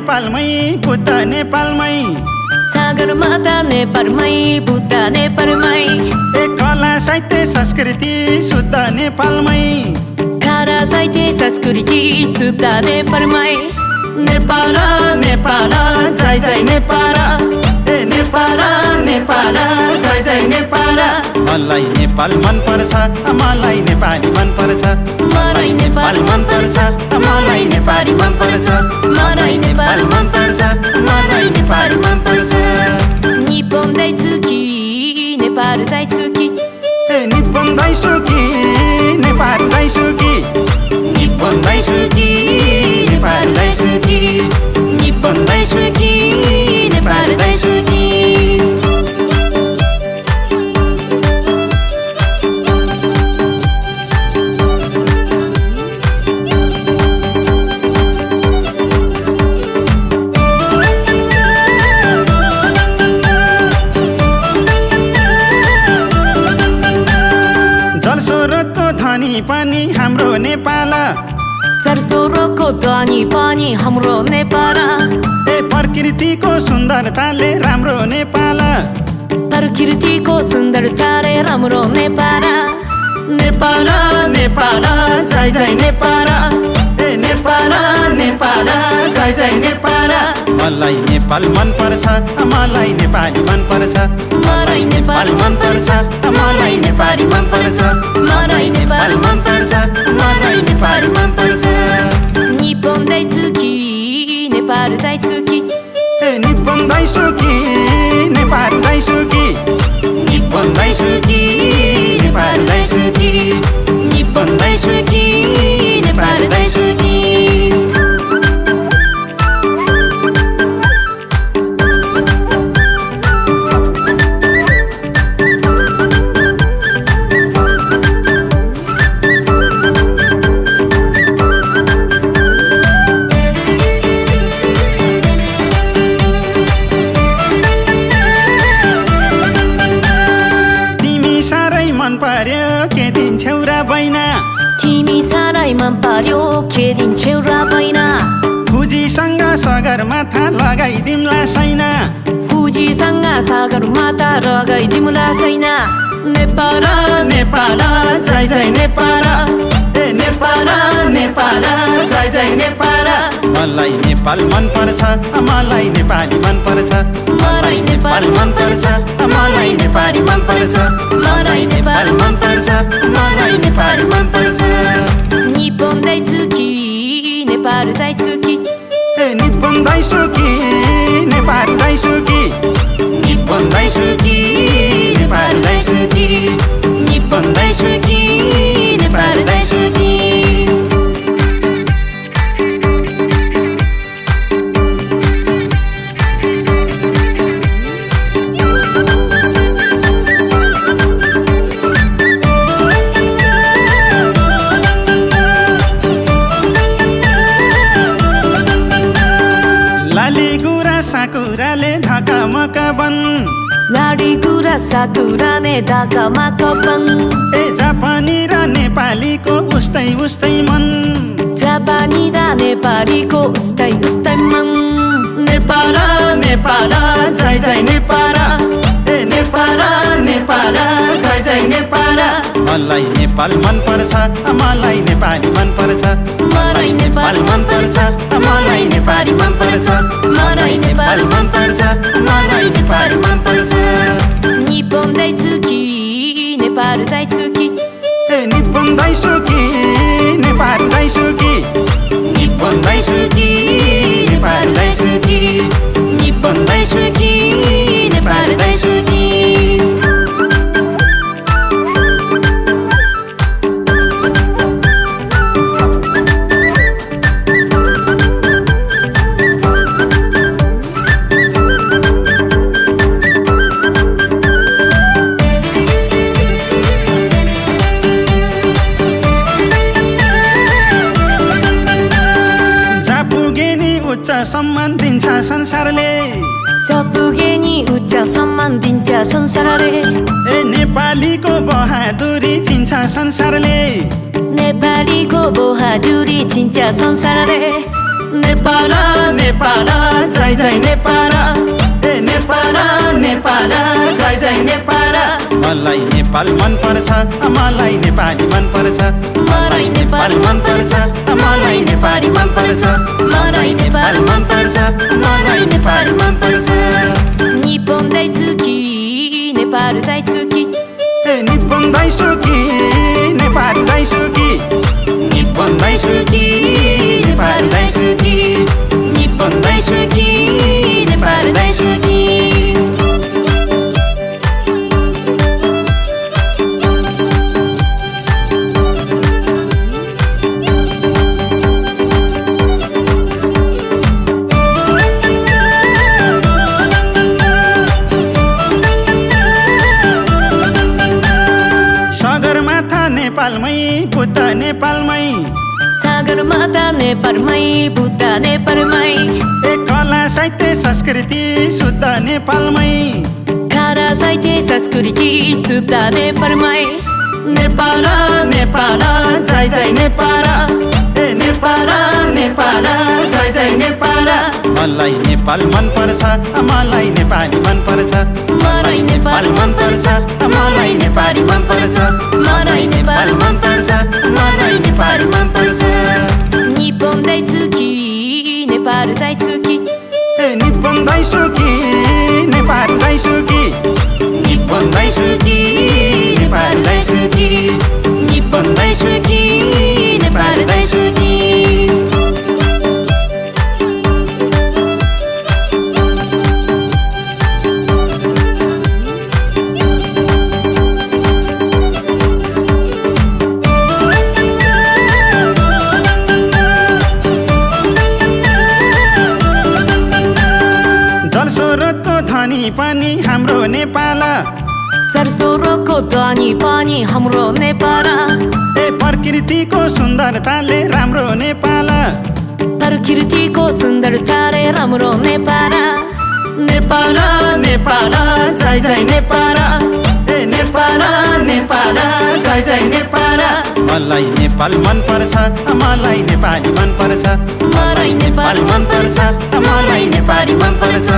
नेपालमै बुद्ध नेपालमै सगरमाथा नेपालमै बुद्ध नेपालमै कला साहित्य संस्कृति शुद्ध नेपालमै कला साहित्य संस्कृति शुद्ध नेपालमै नेपाल नेपाल जय जय नेपाल नेपाल नेपाल जय जय नेपाल मलाई नेपाल मन पर्छ मलाई नेपाली मन पर्छ मलाई नेपाल मन पर्छ मलाई नेपाली मन पर्छ मलाई नेपाल मन पर्छ मलाई नेपाली मन पर्छ निप्पन दाइसुकी नेपाल दाइसुकी निप्पन दाइसुकी नेपाल दाइसुकी निप्पन दाइसुकी नेपाल दाइसुकी निप्पन दाइसुकी नेपाल दाइसुकी जलस्रोतको धनी पनि हाम्रो नेपाल जलस्रोतको धनी पनि हाम्रो नेपाल प्रकृतिको सुन्दरताले राम्रो नेपाल प्रकृतिको सुन्दरताले राम्रो नेपाल नेपाल नेपाल जय जय नेपाल नेपाल नेपाल जय जय नेपाल मलाई नेपाल मन पर्छ मलाई नेपाली मन पर्छ मलाई नेपाल मन पर्छ मलाई नेपाली मन पर्छ मलाई नेपाल मन पर्छ मलाई नेपाली मन पर्छ निप्पन दाइसुकी नेपाल दाइसुकी निप्पन दाइसुकी नेपाल दाइसुकी निप्पन दाइसुकी नेपाल दाइसुकी निप्पन दाइसुकी नेपाल दाइसुकी मन पर्यो के दिन्छौ र बैना तिमी साह्रै मन पर्यो के दिन्छौ र बैना फुजीसँग सगरमाथा लगाइदिम्ला सैना फुजीसँग सगरमाथा लगाइदिम्ला सैना नेपाल नेपाल जय जय नेपाल नेपाल नेपाल जय जय नेपाल मलाई नेपाल मन पर्छ मलाई नेपाली मन पर्छ मलाई नेपाल मन पर्छ मलाई नेपाली मन पर्छ मलाई नेपाल मन पर्छ मलाई नेपाली मन पर्छ निप्पन दाइसुकी नेपाल दाइसुकी निप्पन दाइसुकी नेपाल दाइसुकी निप्पन दाइसुकी नेपाल दाइसुकी निप्पन दाइसुकी नेपाल दाइसुकी लाली गुरा साकुराले ढाकामक बन लाडी गुरा साकुराले ढाकामक बन जापानी र नेपालीको उस्तै उस्तै मन जापानी र नेपालीको उस्तै उस्तै मन नेपाल नेपाल जय जय नेपाल नेपाल नेपाल जय जय नेपाल मलाई नेपाल मन पर्छ मलाई नेपाली मन पर्छ मलाई नेपाल मन पर्छ मलाई नेपाली मन पर्छ मलाई नेपाल मन पर्छ मलाई नेपाली मन पर्छ निप्पन दाइसुकी नेपाल दाइसुकी निप्पन दाइसुकी नेपाल दाइसुकी निप्पन दाइसुकी नेपाल दाइसुकी निप्पन दाइसुकी नेपाल दाइसुकी उच्च सम्मान दिन्छ संसारले पुगे नि उच्च सम्मान दिन्छ संसारले नेपालीको बहादुरी चिन्छ संसारले नेपालीको बहादुरी चिन्छ संसारले नेपाल नेपाल जय जय नेपाल ए नेपाल नेपाल जय जय नेपाल मलाई नेपाल मन पर्छ मलाई नेपाली मन पर्छ मलाई नेपाल मन पर्छ मलाई नेपाली मन पर्छ मलाई नेपाल मन पर्छ मलाई नेपाली मन पर्छ निप्पोन दाइसुकी नेपाल दाइसुकी ए निप्पोन दाइसुकी नेपाल दाइसुकी निप्पोन दाइसुकी नेपाल दाइसुकी निप्पोन दाइसुकी नेपाल दाइसुकी नेपालमै बुद्ध नेपालमै सगरमाथा नेपालमै बुद्ध नेपालमै ए कला साहित्य संस्कृति शुद्ध नेपालमै कला साहित्य संस्कृति शुद्ध नेपालमै नेपाल नेपाल जय जय नेपाल ए नेपाल नेपाल जय जय नेपाल मलाई नेपाल मन पर्छ मलाई नेपाली मन पर्छ मलाई नेपाल मन पर्छ मलाई नेपाली मन पर्छ मलाई नेपाल मन पर्छ मलाई नेपाली मन पर्छ निप्पोन दाइसुकी नेपाल दाइसुकी ए निप्पोन दाइसुकी नेपाल दाइसुकी निप्पोन दाइसुकी नेपाल दाइसुकी निप्पोन दाइसुकी नेपाल दाइसुकी जलस्रोतको धनी पनि हाम्रो नेपाल जलस्रोतको धनी पनि हाम्रो नेपाल ए प्रकृतिको सुन्दरताले राम्रो नेपाल प्रकृतिको सुन्दरताले राम्रो नेपाल नेपाल नेपाल जय जय नेपाल ए नेपाल नेपाल जय जय नेपाल मलाई नेपाल मन पर्छ मलाई नेपाली मन पर्छ मलाई नेपाल मन पर्छ मलाई नेपाली मन पर्छ